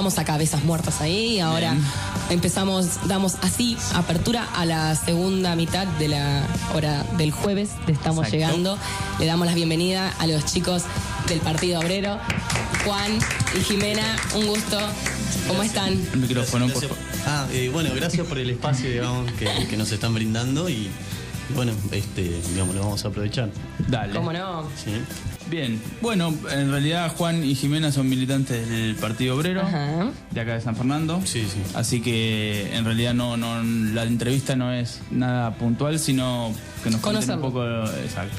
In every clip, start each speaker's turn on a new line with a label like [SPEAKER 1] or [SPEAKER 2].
[SPEAKER 1] dejamos a Cabezas Muertas ahí y ahora damos así apertura a la segunda mitad de la hora del jueves. Estamos llegando. Le damos la bienvenida a los chicos del Partido Obrero. Juan y Jimena, un gusto. ¿Cómo están?
[SPEAKER 2] El micrófono, por favor.
[SPEAKER 3] Bueno, gracias por el espacio, digamos, que nos están brindando y bueno, digamos, lo vamos a aprovechar.
[SPEAKER 2] Dale.
[SPEAKER 1] ¿Cómo no?
[SPEAKER 3] Sí.
[SPEAKER 2] Bien. Bueno, en realidad Juan y Jimena son militantes del Partido Obrero, de acá de San Fernando.
[SPEAKER 3] Sí.
[SPEAKER 2] Así que en realidad no la entrevista no es nada puntual, sino que nos cuenten un poco,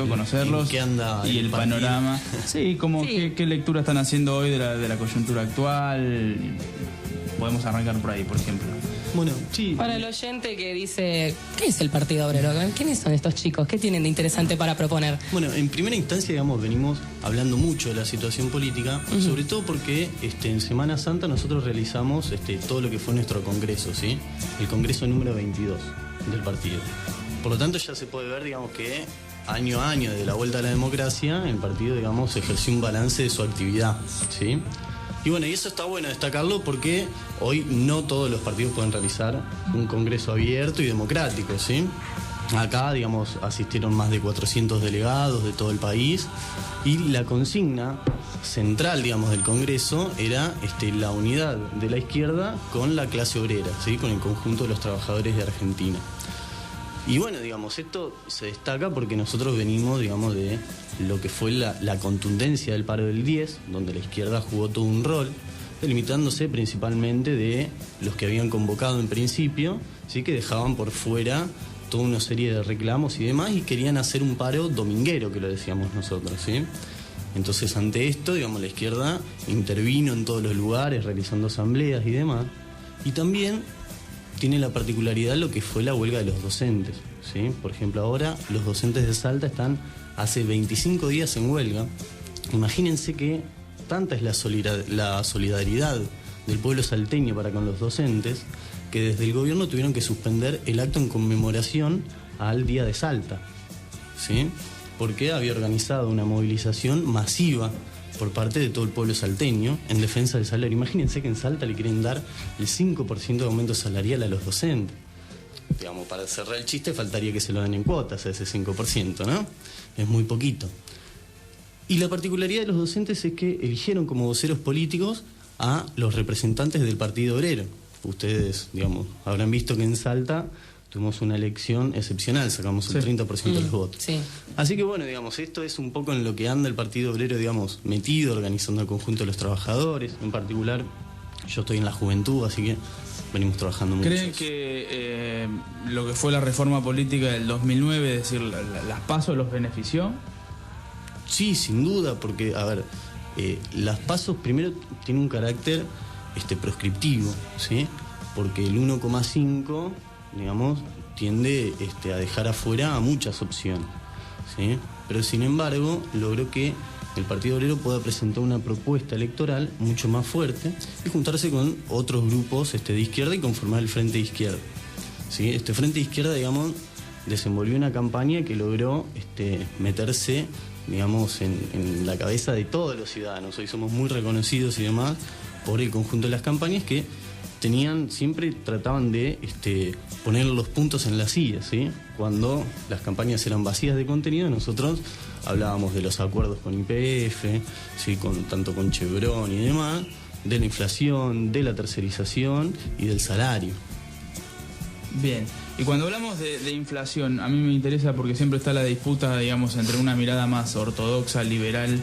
[SPEAKER 2] conocerlos.
[SPEAKER 3] ¿Qué anda
[SPEAKER 2] y el panorama. Sí, como qué lectura están haciendo hoy de la coyuntura actual. Podemos arrancar por ahí, por ejemplo.
[SPEAKER 3] Bueno, sí.
[SPEAKER 1] Para el oyente que dice, ¿qué es el Partido Obrero? ¿Quiénes son estos chicos? ¿Qué tienen de interesante para proponer?
[SPEAKER 3] Bueno, en primera instancia, digamos, venimos hablando mucho de la situación política, sobre todo porque en Semana Santa nosotros realizamos todo lo que fue nuestro congreso, ¿sí? El congreso número 22 del partido. Por lo tanto, ya se puede ver, digamos, que año a año de la vuelta a la democracia, el partido, digamos, ejerció un balance de su actividad, ¿sí? Y bueno, y eso está bueno destacarlo porque hoy no todos los partidos pueden realizar un congreso abierto y democrático, ¿sí? Acá, digamos, asistieron más de 400 delegados de todo el país y la consigna central, digamos, del congreso era la unidad de la izquierda con la clase obrera, ¿sí? Con el conjunto de los trabajadores de Argentina. Y bueno, digamos, esto se destaca porque nosotros venimos, digamos, de lo que fue la contundencia del paro del 10, donde la izquierda jugó todo un rol, delimitándose principalmente de los que habían convocado en principio, ¿sí? Que dejaban por fuera toda una serie de reclamos y demás y querían hacer un paro dominguero, que lo decíamos nosotros, ¿sí? Entonces, ante esto, digamos, la izquierda intervino en todos los lugares, realizando asambleas y demás, y también tiene la particularidad lo que fue la huelga de los docentes, ¿sí? Por ejemplo, ahora los docentes de Salta están hace 25 días en huelga. Imagínense que tanta es la solidaridad del pueblo salteño para con los docentes que desde el gobierno tuvieron que suspender el acto en conmemoración al Día de Salta, ¿sí? Porque había organizado una movilización masiva por parte de todo el pueblo salteño en defensa del salario. Imagínense que en Salta le quieren dar el 5% de aumento salarial a los docentes. Digamos, para cerrar el chiste faltaría que se lo den en cuotas a ese 5%, ¿no? Es muy poquito. Y la particularidad de los docentes es que eligieron como voceros políticos a los representantes del Partido Obrero. Ustedes, digamos, habrán visto que en Salta tuvimos una elección excepcional, sacamos el 30% de los votos.
[SPEAKER 1] Sí.
[SPEAKER 3] Así que bueno, digamos, esto es un poco en lo que anda el Partido Obrero, digamos, metido, organizando el conjunto de los trabajadores. En particular, yo estoy en la juventud, así que venimos trabajando mucho.
[SPEAKER 2] ¿Creen que lo que fue la reforma política del 2009, es decir, las PASO, los benefició?
[SPEAKER 3] Sí, sin duda, porque, a ver, las PASO primero tienen un carácter proscriptivo, ¿sí? Porque el 1,5... digamos, tiende a dejar afuera a muchas opciones, ¿sí? Pero sin embargo, logró que el Partido Obrero pueda presentar una propuesta electoral mucho más fuerte y juntarse con otros grupos de izquierda y conformar el Frente de Izquierda, ¿sí? Este Frente de Izquierda, digamos, desenvolvió una campaña que logró meterse, digamos, en la cabeza de todos los ciudadanos. Hoy somos muy reconocidos y demás por el conjunto de las campañas que siempre trataban de poner los puntos en las sillas, ¿sí? Cuando las campañas eran vacías de contenido, nosotros hablábamos de los acuerdos con YPF, ¿sí? Tanto con Chevron y demás, de la inflación, de la tercerización y del salario.
[SPEAKER 2] Bien, y cuando hablamos de inflación, a mí me interesa porque siempre está la disputa, digamos, entre una mirada más ortodoxa, liberal,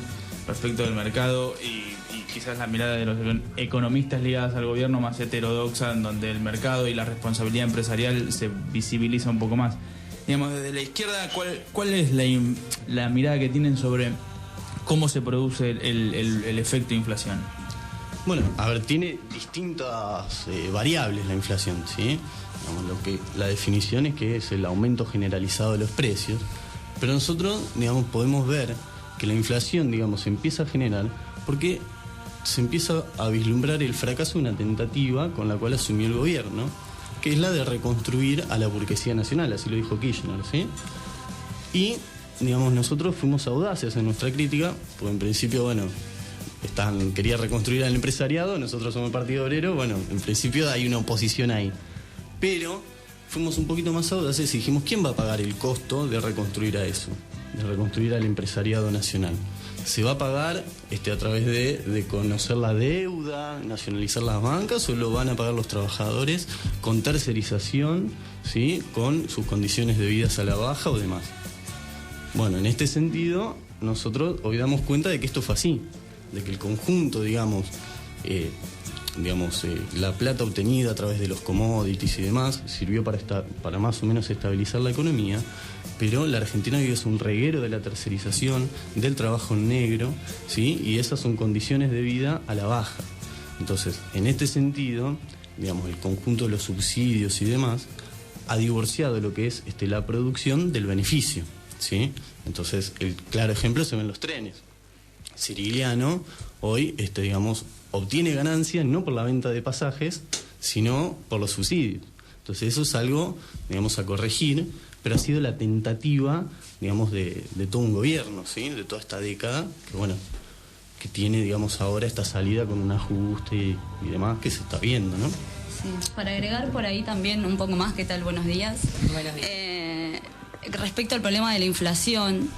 [SPEAKER 2] respecto del mercado y quizás la mirada de los economistas ligados al gobierno más heterodoxa, en donde el mercado y la responsabilidad empresarial se visibiliza un poco más. Digamos, desde la izquierda, ¿cuál es la mirada que tienen sobre cómo se produce el efecto inflación?
[SPEAKER 3] Bueno, a ver, tiene distintas variables la inflación, ¿sí? Digamos, la definición es que es el aumento generalizado de los precios, pero nosotros, digamos, podemos ver que la inflación, digamos, se empieza a generar porque se empieza a vislumbrar el fracaso de una tentativa con la cual asumió el gobierno, que es la de reconstruir a la burguesía nacional, así lo dijo Kirchner, ¿sí? Y, digamos, nosotros fuimos audaces en nuestra crítica, porque en principio, bueno, quería reconstruir al empresariado, nosotros somos el Partido Obrero, bueno, en principio hay una oposición ahí. Pero fuimos un poquito más audaces y dijimos, ¿quién va a pagar el costo de reconstruir a eso? De reconstruir al empresariado nacional. ¿Se va a pagar a través de conocer la deuda, nacionalizar las bancas, o lo van a pagar los trabajadores con tercerización, ¿sí? Con sus condiciones de vida a la baja o demás? Bueno, en este sentido, nosotros hoy damos cuenta de que esto fue así, de que el conjunto, la plata obtenida a través de los commodities y demás sirvió para más o menos estabilizar la economía, pero la Argentina vive un reguero de la tercerización, del trabajo en negro, ¿sí? Y esas son condiciones de vida a la baja. Entonces, en este sentido, el conjunto de los subsidios y demás ha divorciado lo que es la producción del beneficio, ¿sí? Entonces, el claro ejemplo se ve en los trenes. Cirigliano hoy, obtiene ganancias no por la venta de pasajes, sino por los subsidios. Entonces eso es algo, a corregir, pero ha sido la tentativa, de todo un gobierno, ¿sí? De toda esta década, que tiene, ahora esta salida con un ajuste y demás que se está viendo, ¿no?
[SPEAKER 4] Sí, para agregar por ahí también un poco más, ¿qué tal? Buenos días.
[SPEAKER 1] Buenos días.
[SPEAKER 4] Respecto al problema de la inflación,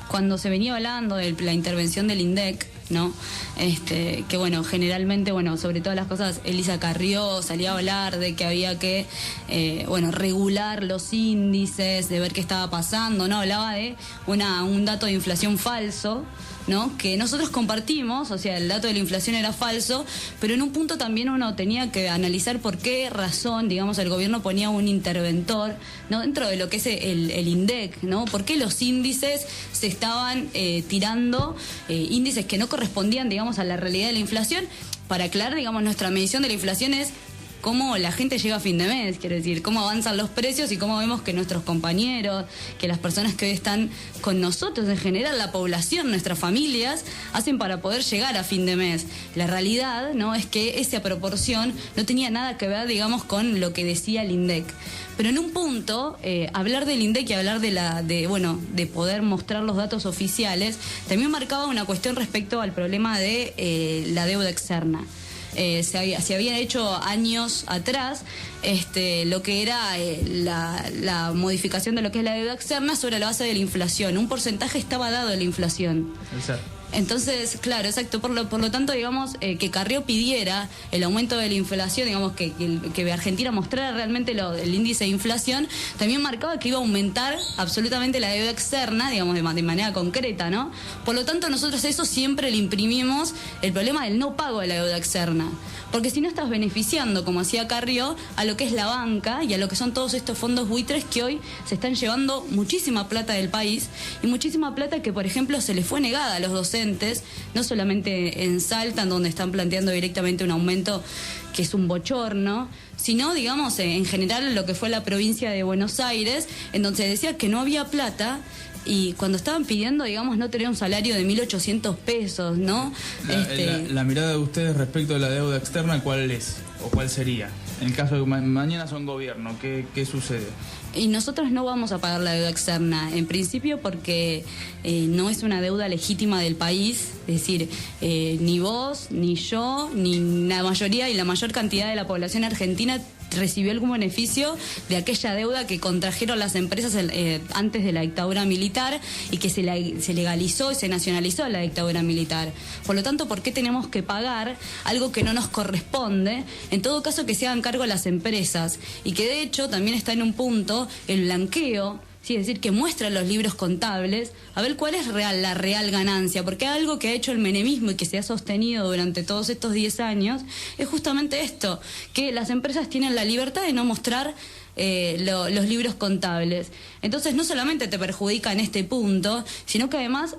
[SPEAKER 4] cuando se venía hablando de la intervención del INDEC, ¿no? Que generalmente, sobre todas las cosas, Elisa Carrió salía a hablar de que había que regular los índices, de ver qué estaba pasando, ¿no? Hablaba de un dato de inflación falso, ¿no? Que nosotros compartimos, o sea, el dato de la inflación era falso, pero en un punto también uno tenía que analizar por qué razón, el gobierno ponía un interventor, ¿no? Dentro de lo que es el INDEC, ¿no? ¿Por qué los índices se estaban tirando, índices que no correspondían, a la realidad de la inflación? Para aclarar, nuestra medición de la inflación es cómo la gente llega a fin de mes, quiere decir, cómo avanzan los precios y cómo vemos que nuestros compañeros, que las personas que hoy están con nosotros, en general la población, nuestras familias, hacen para poder llegar a fin de mes. La realidad, ¿no?, es que esa proporción no tenía nada que ver, con lo que decía el INDEC. Pero en un punto, hablar del INDEC y hablar de poder mostrar los datos oficiales, también marcaba una cuestión respecto al problema de la deuda externa. Se había hecho años atrás lo que era la modificación de lo que es la deuda externa sobre la base de la inflación. Un porcentaje estaba dado de la inflación.
[SPEAKER 2] Exacto.
[SPEAKER 4] Entonces, claro, exacto. Por lo tanto, que Carrió pidiera el aumento de la inflación, que Argentina mostrara realmente el índice de inflación, también marcaba que iba a aumentar absolutamente la deuda externa, de manera concreta, ¿no? Por lo tanto, nosotros eso siempre le imprimimos el problema del no pago de la deuda externa. Porque si no estás beneficiando, como hacía Carrió, a lo que es la banca y a lo que son todos estos fondos buitres que hoy se están llevando muchísima plata del país y muchísima plata que, por ejemplo, se les fue negada a los docentes, no solamente en Salta, en donde están planteando directamente un aumento que es un bochorno, sino, en general, lo que fue la provincia de Buenos Aires, en donde se decía que no había plata. Y cuando estaban pidiendo, no tener un salario de 1.800 pesos, ¿no?
[SPEAKER 2] La mirada de ustedes respecto a la deuda externa, ¿cuál es? ¿O cuál sería? En el caso de que mañana son gobierno, ¿qué sucede?
[SPEAKER 4] Y nosotros no vamos a pagar la deuda externa, en principio porque no es una deuda legítima del país, es decir, ni vos, ni yo, ni la mayoría y la mayor cantidad de la población argentina recibió algún beneficio de aquella deuda que contrajeron las empresas antes de la dictadura militar y que se legalizó y se nacionalizó la dictadura militar. Por lo tanto, ¿por qué tenemos que pagar algo que no nos corresponde? En todo caso, que se hagan cargo las empresas y que de hecho también está en un punto el blanqueo. Sí, es decir, que muestra los libros contables a ver cuál es la real ganancia, porque algo que ha hecho el menemismo y que se ha sostenido durante todos estos 10 años es justamente esto, que las empresas tienen la libertad de no mostrar los libros contables. Entonces no solamente te perjudica en este punto, sino que además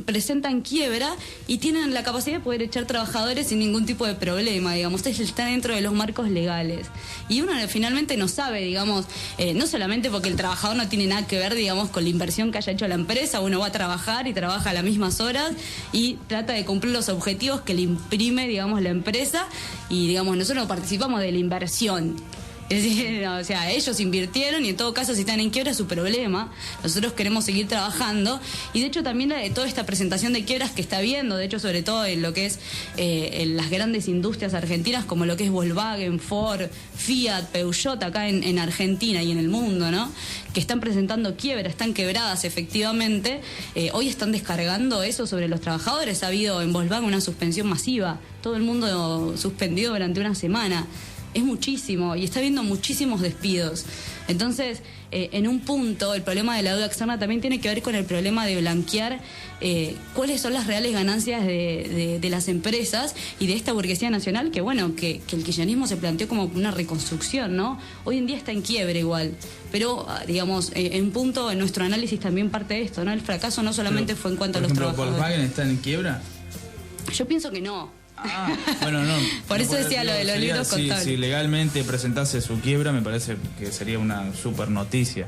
[SPEAKER 4] presentan quiebra y tienen la capacidad de poder echar trabajadores sin ningún tipo de problema, está dentro de los marcos legales. Y uno finalmente no sabe, no solamente porque el trabajador no tiene nada que ver, con la inversión que haya hecho la empresa, uno va a trabajar y trabaja a las mismas horas y trata de cumplir los objetivos que le imprime, la empresa y, nosotros no participamos de la inversión. Es decir, o sea, ellos invirtieron y en todo caso si están en quiebra es su problema. Nosotros queremos seguir trabajando y de hecho también toda esta presentación de quiebras que está viendo, de hecho sobre todo en lo que es en las grandes industrias argentinas como lo que es Volkswagen, Ford, Fiat, Peugeot acá en Argentina y en el mundo, ¿no? Que están presentando quiebras, están quebradas efectivamente, hoy están descargando eso sobre los trabajadores. Ha habido en Volkswagen una suspensión masiva, todo el mundo suspendido durante una semana. Es muchísimo y está habiendo muchísimos despidos. Entonces, en un punto, el problema de la deuda externa también tiene que ver con el problema de blanquear cuáles son las reales ganancias de las empresas y de esta burguesía nacional que, bueno, que el kirchnerismo se planteó como una reconstrucción, ¿no? Hoy en día está en quiebre igual. Pero, digamos, en un punto, en nuestro análisis también parte de esto, ¿no? El fracaso no solamente fue en cuanto a los trabajadores.
[SPEAKER 2] ¿Volkswagen está en quiebra?
[SPEAKER 4] Yo pienso que no.
[SPEAKER 2] Bueno, no.
[SPEAKER 4] Por eso decía lo de los libros contables.
[SPEAKER 2] Si legalmente presentase su quiebra, me parece que sería una super noticia.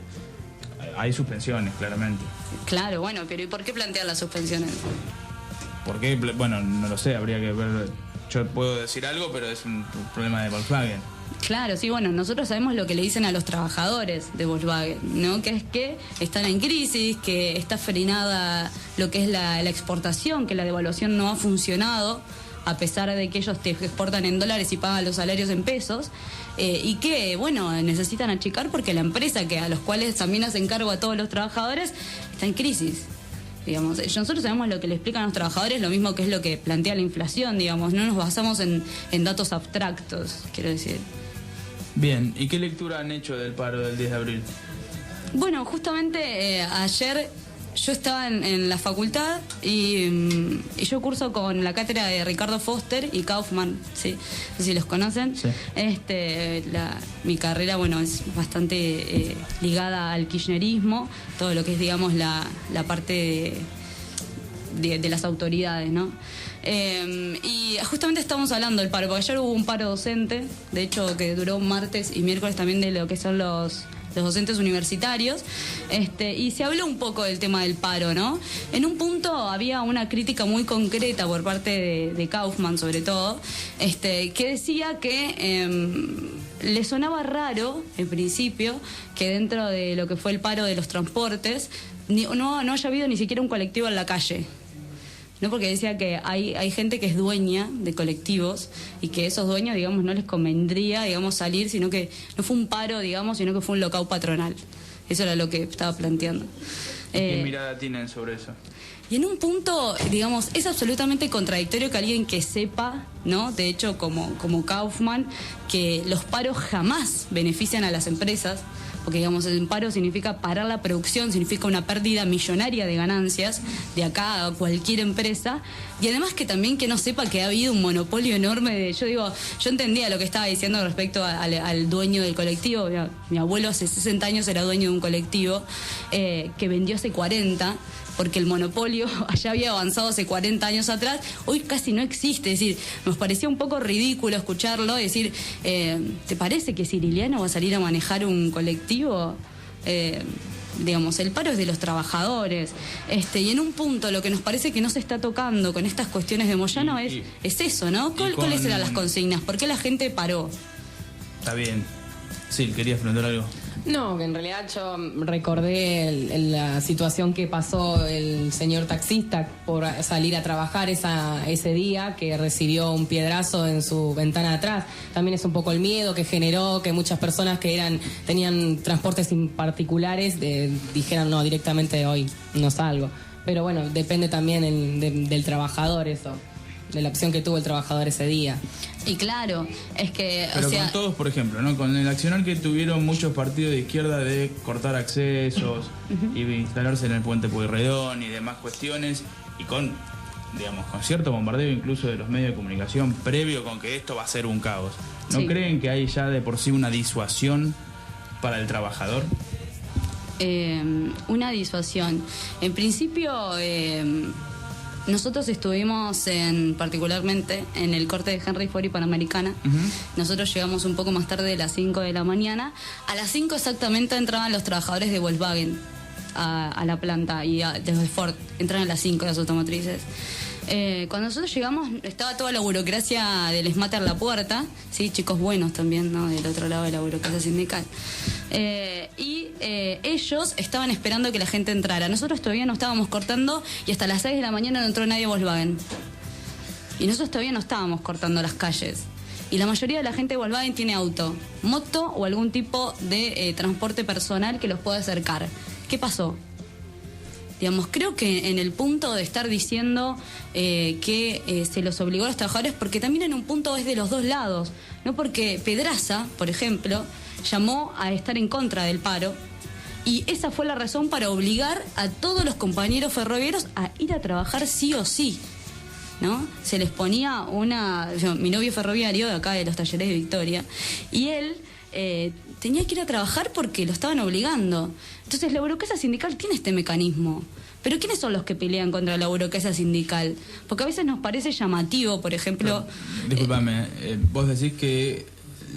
[SPEAKER 2] Hay suspensiones, claramente.
[SPEAKER 4] Claro, bueno, pero ¿y por qué plantear las suspensiones?
[SPEAKER 2] Porque, bueno, no lo sé, habría que ver. Yo puedo decir algo, pero es un problema de Volkswagen.
[SPEAKER 4] Claro, sí, bueno, nosotros sabemos lo que le dicen a los trabajadores de Volkswagen, ¿no? Que es que están en crisis, que está frenada lo que es la exportación, que la devaluación no ha funcionado, a pesar de que ellos te exportan en dólares y pagan los salarios en pesos, y que, bueno, necesitan achicar porque la empresa, que a los cuales también hacen cargo a todos los trabajadores, está en crisis. Digamos, nosotros sabemos lo que le explican a los trabajadores, lo mismo que es lo que plantea la inflación, digamos, no nos basamos en datos abstractos, quiero decir.
[SPEAKER 2] Bien, ¿y qué lectura han hecho del paro del 10 de abril?
[SPEAKER 4] Bueno, justamente ayer yo estaba en la facultad y yo curso con la cátedra de Ricardo Foster y Kaufman, ¿sí? No sé si los conocen.
[SPEAKER 2] Sí.
[SPEAKER 4] Mi carrera, bueno, es bastante ligada al kirchnerismo, todo lo que es, digamos, la parte de las autoridades, ¿no? Y justamente estamos hablando del paro, porque ayer hubo un paro docente, de hecho que duró martes y miércoles también de lo que son los docentes universitarios, y se habló un poco del tema del paro, ¿no? En un punto había una crítica muy concreta por parte de Kaufman, sobre todo, que decía que le sonaba raro, en principio, que dentro de lo que fue el paro de los transportes no haya habido ni siquiera un colectivo en la calle. ¿No? Porque decía que hay gente que es dueña de colectivos y que esos dueños, digamos, no les convendría, digamos, salir, sino que no fue un paro, digamos, sino que fue un lockout patronal. Eso era lo que estaba planteando.
[SPEAKER 2] ¿Qué mirada tienen sobre eso?
[SPEAKER 4] Y en un punto, digamos, es absolutamente contradictorio que alguien que sepa, ¿no? De hecho, como Kaufman, que los paros jamás benefician a las empresas, porque, digamos, el paro significa parar la producción, significa una pérdida millonaria de ganancias de acá a cualquier empresa, y además que también que no sepa que ha habido un monopolio enorme yo entendía lo que estaba diciendo respecto al dueño del colectivo. Mi abuelo hace 60 años era dueño de un colectivo que vendió hace 40, porque el monopolio allá había avanzado hace 40 años atrás, hoy casi no existe. Es decir, nos parecía un poco ridículo escucharlo, decir, ¿te parece que Ciriliano va a salir a manejar un colectivo? Digamos, el paro es de los trabajadores, y en un punto lo que nos parece que no se está tocando con estas cuestiones de Moyano es eso, ¿no? ¿Cuáles eran las consignas? ¿Por qué la gente paró?
[SPEAKER 2] Está bien. Sí, querías preguntar algo.
[SPEAKER 1] No, que en realidad yo recordé la situación que pasó el señor taxista por salir a trabajar ese día, que recibió un piedrazo en su ventana de atrás. También es un poco el miedo que generó que muchas personas que tenían transportes particulares dijeran no, directamente hoy no salgo. Pero bueno, depende también del trabajador eso, de la opción que tuvo el trabajador ese día.
[SPEAKER 4] Y claro, es que...
[SPEAKER 2] Pero con todos, por ejemplo, ¿no? Con el accionar que tuvieron muchos partidos de izquierda de cortar accesos y instalarse en el puente Pueyrredón y demás cuestiones, y con cierto bombardeo incluso de los medios de comunicación previo con que esto va a ser un caos. ¿No creen que hay ya de por sí una disuasión para el trabajador?
[SPEAKER 4] Una disuasión. En principio... nosotros estuvimos particularmente en el corte de Henry Ford y Panamericana. Nosotros llegamos un poco más tarde, de las 5 de la mañana. A las 5 exactamente entraban los trabajadores de Volkswagen a la planta, y desde Ford entran a las 5 las automotrices. Cuando nosotros llegamos estaba toda la burocracia del ESMATE a la puerta, sí, chicos buenos también, ¿no? Del otro lado de la burocracia sindical. Ellos estaban esperando que la gente entrara. Nosotros todavía no estábamos cortando y hasta las 6 de la mañana no entró nadie a Volkswagen. Y nosotros todavía no estábamos cortando las calles. Y la mayoría de la gente de Volkswagen tiene auto, moto o algún tipo de transporte personal que los pueda acercar. ¿Qué pasó? Digamos, creo que en el punto de estar diciendo que se los obligó a los trabajadores, porque también en un punto es de los dos lados, ¿no? Porque Pedraza, por ejemplo, llamó a estar en contra del paro y esa fue la razón para obligar a todos los compañeros ferroviarios a ir a trabajar sí o sí, ¿no? Se les ponía mi novio ferroviario de acá de los talleres de Victoria, y él tenía que ir a trabajar porque lo estaban obligando. Entonces la burocracia sindical tiene este mecanismo. Pero ¿quiénes son los que pelean contra la burocracia sindical? Porque a veces nos parece llamativo, por ejemplo...
[SPEAKER 2] Discúlpame, vos decís que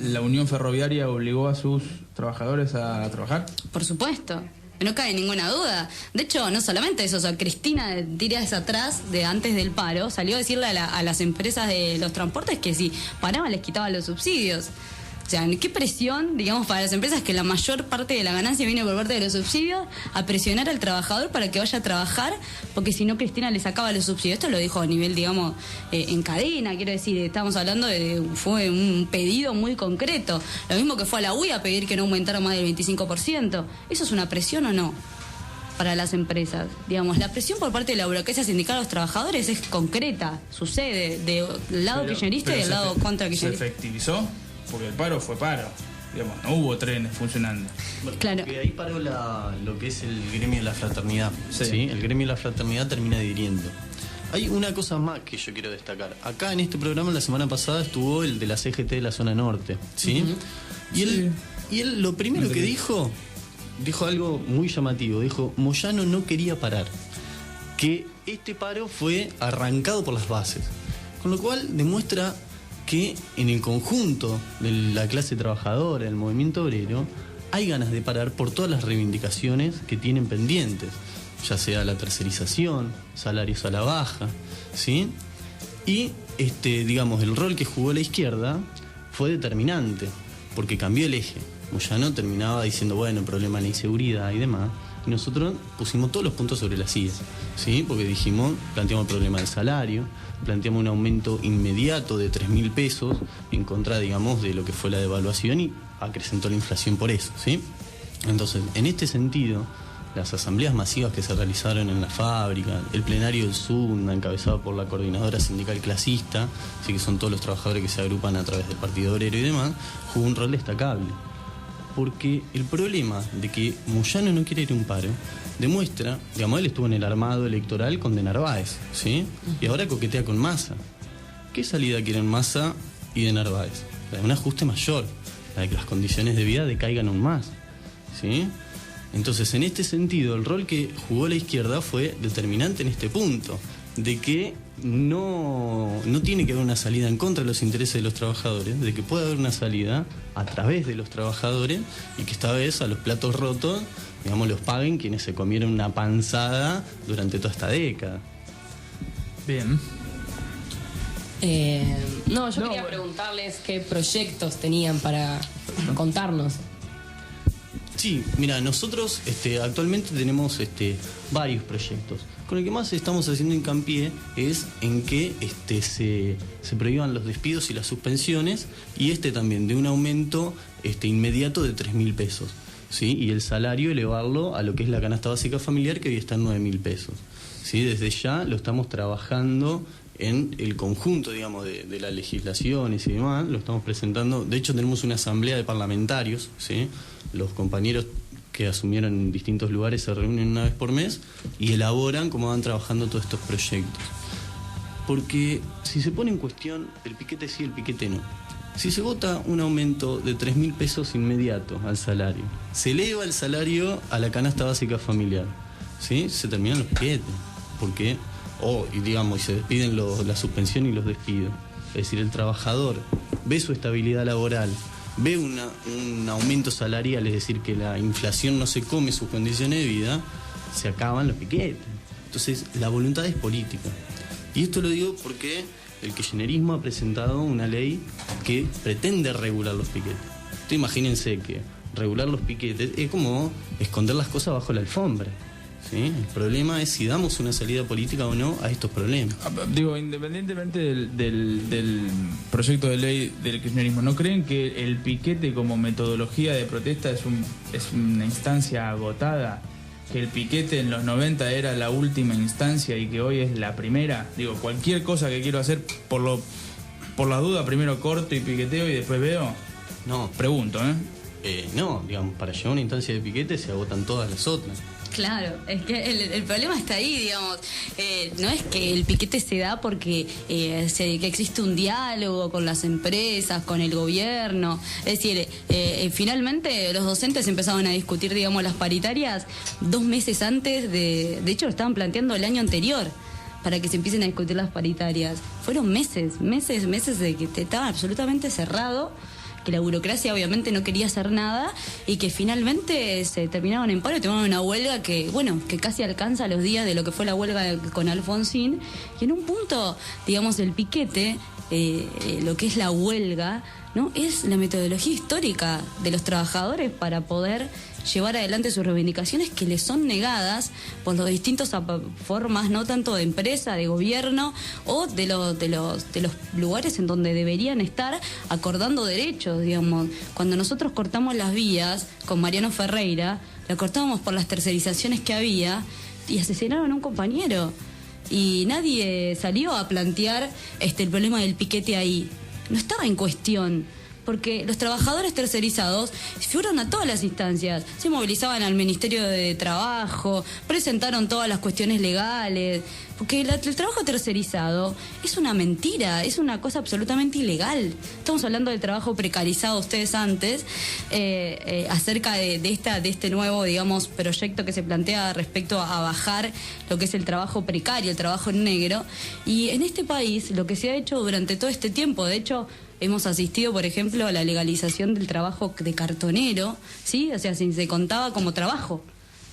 [SPEAKER 2] la Unión Ferroviaria obligó a sus trabajadores a trabajar.
[SPEAKER 4] Por supuesto, no cabe ninguna duda. De hecho, no solamente eso, o sea, Cristina días atrás, antes del paro, salió a decirle a las empresas de los transportes que si paraban les quitaban los subsidios. O sea, ¿qué presión, digamos, para las empresas que la mayor parte de la ganancia viene por parte de los subsidios, a presionar al trabajador para que vaya a trabajar? Porque si no, Cristina le sacaba los subsidios. Esto lo dijo a nivel, digamos, en cadena, quiero decir, estamos hablando fue un pedido muy concreto. Lo mismo que fue a la UI a pedir que no aumentara más del 25%. ¿Eso es una presión o no? Para las empresas, digamos, la presión por parte de la burocracia sindical a los trabajadores es concreta, sucede del lado kirchnerista y del lado contra kirchnerista.
[SPEAKER 2] ¿Se efectivizó? Porque el paro fue paro, digamos, no hubo trenes funcionando.
[SPEAKER 3] Bueno,
[SPEAKER 4] claro.
[SPEAKER 3] Porque ahí paró lo que es el gremio de la fraternidad.
[SPEAKER 2] Sí.
[SPEAKER 3] ¿Sí? El gremio de la fraternidad termina adhiriendo. Hay una cosa más que yo quiero destacar. Acá en este programa la semana pasada estuvo el de la CGT de la zona norte, ¿sí? Y él lo primero que dijo algo muy llamativo. Dijo, Moyano no quería parar. Que este paro fue arrancado por las bases. Con lo cual demuestra que en el conjunto de la clase trabajadora, del movimiento obrero, hay ganas de parar por todas las reivindicaciones que tienen pendientes, ya sea la tercerización, salarios a la baja, ¿sí? Y digamos, el rol que jugó la izquierda fue determinante, porque cambió el eje. Moyano terminaba diciendo, bueno, el problema de la inseguridad y demás, y nosotros pusimos todos los puntos sobre las sillas, ¿sí? Porque planteamos el problema del salario, planteamos un aumento inmediato de 3.000 pesos en contra, digamos, de lo que fue la devaluación, y acrecentó la inflación por eso, ¿sí? Entonces, en este sentido, las asambleas masivas que se realizaron en la fábrica, el plenario del SUNDA, encabezado por la coordinadora sindical clasista, así que son todos los trabajadores que se agrupan a través del Partido Obrero y demás, jugó un rol destacable. Porque el problema de que Moyano no quiere ir a un paro demuestra, digamos, él estuvo en el armado electoral con de Narváez, ¿sí? Y ahora coquetea con Massa. ¿Qué salida quieren Massa y de Narváez? La de un ajuste mayor, la de que las condiciones de vida decaigan aún más, ¿sí? Entonces, en este sentido, el rol que jugó la izquierda fue determinante en este punto, de que no tiene que haber una salida en contra de los intereses de los trabajadores, de que puede haber una salida a través de los trabajadores y que esta vez a los platos rotos, digamos, los paguen quienes se comieron una panzada durante toda esta década.
[SPEAKER 2] Bien.
[SPEAKER 1] Yo quería preguntarles qué proyectos tenían para contarnos.
[SPEAKER 3] Sí, mira, nosotros actualmente tenemos varios proyectos. Con el que más estamos haciendo hincapié es en que se prohíban los despidos y las suspensiones, y también de un aumento inmediato de 3.000 pesos, ¿sí? Y el salario elevarlo a lo que es la canasta básica familiar, que hoy está en 9.000 pesos, ¿sí? Desde ya lo estamos trabajando en el conjunto, digamos, de las legislaciones y demás, lo estamos presentando. De hecho, tenemos una asamblea de parlamentarios, ¿sí? Los compañeros que asumieron en distintos lugares se reúnen una vez por mes y elaboran cómo van trabajando todos estos proyectos. Porque si se pone en cuestión el piquete sí, el piquete no. Si se vota un aumento de 3.000 pesos inmediato al salario, se eleva el salario a la canasta básica familiar, ¿sí? Se terminan los piquetes. Porque, y se despiden la suspensión y los despidos. Es decir, el trabajador ve su estabilidad laboral, ve un aumento salarial, es decir, que la inflación no se come sus condiciones de vida, se acaban los piquetes. Entonces, la voluntad es política. Y esto lo digo porque el kirchnerismo ha presentado una ley que pretende regular los piquetes. Entonces, imagínense que regular los piquetes es como esconder las cosas bajo la alfombra. ¿Sí? El problema es si damos una salida política o no a estos problemas.
[SPEAKER 2] Digo, independientemente del proyecto de ley del kirchnerismo, ¿no creen que el piquete como metodología de protesta es una instancia agotada? Que el piquete en los 90 era la última instancia y que hoy es la primera. Digo, cualquier cosa que quiero hacer, por la duda, primero corto y piqueteo y después veo.
[SPEAKER 3] No.
[SPEAKER 2] Pregunto,
[SPEAKER 3] no, digamos, para llegar a una instancia de piquete se agotan todas las otras.
[SPEAKER 4] Claro, es que el problema está ahí, digamos. No es que el piquete se da porque que existe un diálogo con las empresas, con el gobierno. Es decir, finalmente los docentes empezaron a discutir, digamos, las paritarias 2 meses antes de hecho lo estaban planteando el año anterior para que se empiecen a discutir las paritarias. Fueron meses de que estaba absolutamente cerrado, que la burocracia obviamente no quería hacer nada y que finalmente se terminaron en paro y tomaron una huelga que casi alcanza los días de lo que fue la huelga con Alfonsín. Y en un punto, digamos, el piquete, lo que es la huelga, ¿no? Es la metodología histórica de los trabajadores para poder llevar adelante sus reivindicaciones que les son negadas por los distintos formas, no tanto de empresa, de gobierno o de los lugares en donde deberían estar acordando derechos, digamos. Cuando nosotros cortamos las vías con Mariano Ferreira, la cortábamos por las tercerizaciones que había y asesinaron a un compañero. Y nadie salió a plantear el problema del piquete ahí. No estaba en cuestión, porque los trabajadores tercerizados fueron a todas las instancias, se movilizaban al Ministerio de Trabajo, presentaron todas las cuestiones legales, porque el trabajo tercerizado es una mentira, es una cosa absolutamente ilegal. Estamos hablando del trabajo precarizado ustedes antes, acerca de este nuevo, digamos, proyecto que se plantea respecto a bajar lo que es el trabajo precario, el trabajo en negro. Y en este país lo que se ha hecho durante todo este tiempo, de hecho, hemos asistido, por ejemplo, a la legalización del trabajo de cartonero, ¿sí? O sea, se contaba como trabajo.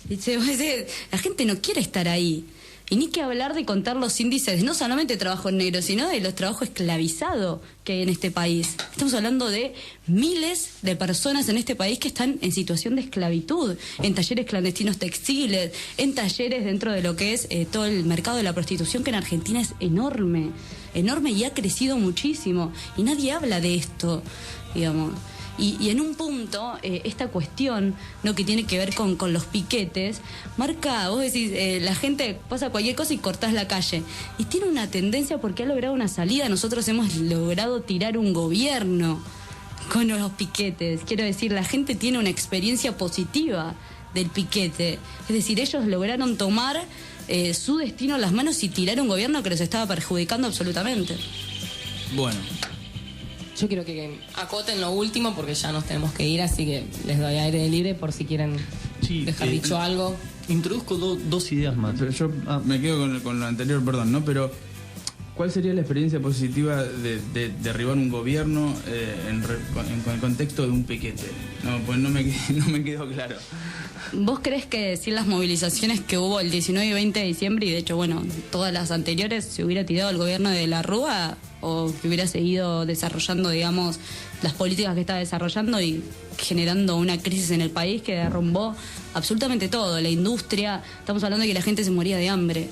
[SPEAKER 4] La gente no quiere estar ahí. Y ni que hablar de contar los índices, no solamente de trabajo en negro, sino de los trabajos esclavizados que hay en este país. Estamos hablando de miles de personas en este país que están en situación de esclavitud, en talleres clandestinos textiles, en talleres dentro de lo que es todo el mercado de la prostitución, que en Argentina es enorme y ha crecido muchísimo. Y nadie habla de esto, digamos. Y en un punto, esta cuestión, ¿no?, que tiene que ver con los piquetes, marca, vos decís, la gente pasa cualquier cosa y cortás la calle. Y tiene una tendencia porque ha logrado una salida. Nosotros hemos logrado tirar un gobierno con los piquetes. Quiero decir, la gente tiene una experiencia positiva del piquete. Es decir, ellos lograron tomar su destino en las manos y tirar un gobierno que los estaba perjudicando absolutamente.
[SPEAKER 2] Bueno.
[SPEAKER 1] Yo quiero que acoten lo último porque ya nos tenemos que ir, así que les doy aire libre por si quieren dejar dicho algo.
[SPEAKER 3] Introduzco dos ideas más.
[SPEAKER 2] Pero yo me quedo con lo anterior, perdón, ¿no? Pero ¿cuál sería la experiencia positiva de derribar un gobierno en el contexto de un piquete? No, pues no me quedó claro.
[SPEAKER 4] ¿Vos crees que sin las movilizaciones que hubo el 19 y 20 de diciembre, y de hecho, bueno, todas las anteriores, se hubiera tirado el gobierno de la Rúa, o que hubiera seguido desarrollando, digamos, las políticas que estaba desarrollando y generando una crisis en el país que derrumbó absolutamente todo, la industria? Estamos hablando de que la gente se moría de hambre.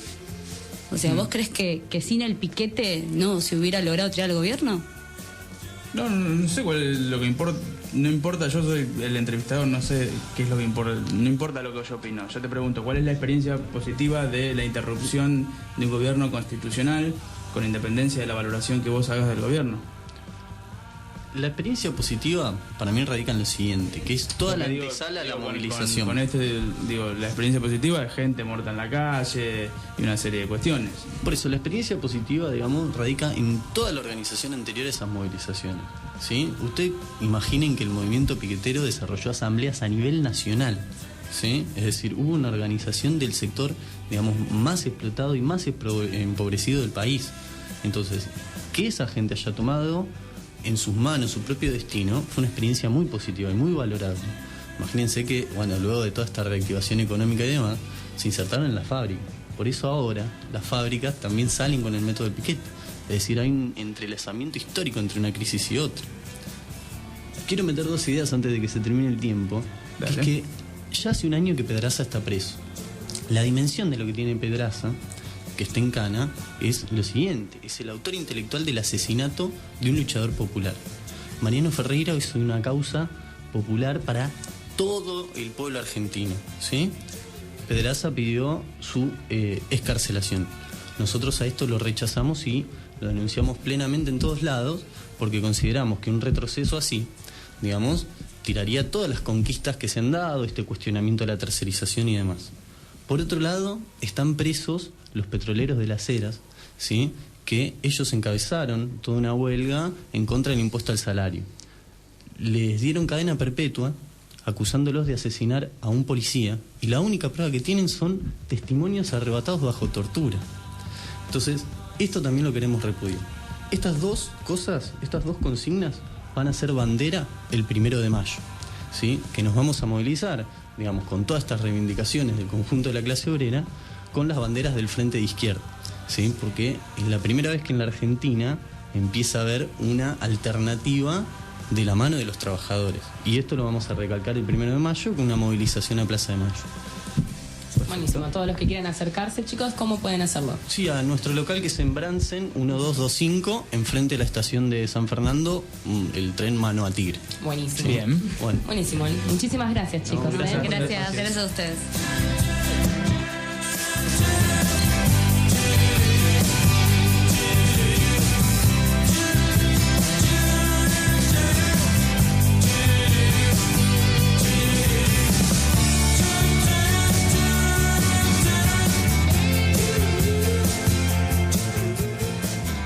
[SPEAKER 4] O sea, ¿vos crees que sin el piquete no se hubiera logrado tirar el gobierno?
[SPEAKER 2] No sé cuál es lo que importa. No importa, yo soy el entrevistador, no sé qué es lo que importa. No importa lo que yo opino. Yo te pregunto, ¿cuál es la experiencia positiva de la interrupción de un gobierno constitucional con independencia de la valoración que vos hagas del gobierno?
[SPEAKER 3] La experiencia positiva para mí radica en lo siguiente, que es toda la antesala a la movilización.
[SPEAKER 2] Con la experiencia positiva es gente muerta en la calle y una serie de cuestiones.
[SPEAKER 3] Por eso, la experiencia positiva, digamos, radica en toda la organización anterior a esas movilizaciones, ¿sí? Usted imaginen que el movimiento piquetero desarrolló asambleas a nivel nacional, ¿sí? Es decir, hubo una organización del sector, digamos, más explotado y más empobrecido del país. Entonces, que esa gente haya tomado en sus manos su propio destino fue una experiencia muy positiva y muy valorable. Imagínense que, bueno, luego de toda esta reactivación económica y demás, se insertaron en la fábrica, Por eso ahora las fábricas también salen con el método del piquete. Es decir, hay un entrelazamiento histórico entre una crisis y otra. Quiero meter 2 ideas antes de que se termine el tiempo.
[SPEAKER 2] Dale.
[SPEAKER 3] Es que ya hace un año que Pedraza está preso. La dimensión de lo que tiene Pedraza, que está en cana, es lo siguiente: es el autor intelectual del asesinato de un luchador popular. Mariano Ferreira es una causa popular para todo el pueblo argentino, ¿sí? Pedraza pidió su excarcelación. Nosotros a esto lo rechazamos y lo denunciamos plenamente en todos lados, porque consideramos que un retroceso así, digamos, tiraría todas las conquistas que se han dado, este cuestionamiento de la tercerización y demás. Por otro lado, están presos los petroleros de Las Heras, ¿sí? Que ellos encabezaron toda una huelga en contra del impuesto al salario. Les dieron cadena perpetua, acusándolos de asesinar a un policía, y la única prueba que tienen son testimonios arrebatados bajo tortura. Entonces, esto también lo queremos repudiar. Estas 2 cosas, estas 2 consignas van a ser bandera el 1 de mayo, ¿sí? Que nos vamos a movilizar, digamos, con todas estas reivindicaciones del conjunto de la clase obrera, con las banderas del Frente de Izquierda, ¿sí? Porque es la primera vez que en la Argentina empieza a haber una alternativa de la mano de los trabajadores. Y esto lo vamos a recalcar el 1 de mayo con una movilización a Plaza de Mayo.
[SPEAKER 1] Buenísimo. A todos los que quieran acercarse, chicos, ¿cómo pueden hacerlo?
[SPEAKER 3] Sí, a nuestro local, que es en Bransen 1225, enfrente de la estación de San Fernando, el tren Mano a Tigre.
[SPEAKER 1] Buenísimo.
[SPEAKER 2] Bien.
[SPEAKER 3] Bueno.
[SPEAKER 1] Buenísimo. Muchísimas gracias, chicos.
[SPEAKER 3] No, gracias.
[SPEAKER 4] Gracias a ustedes.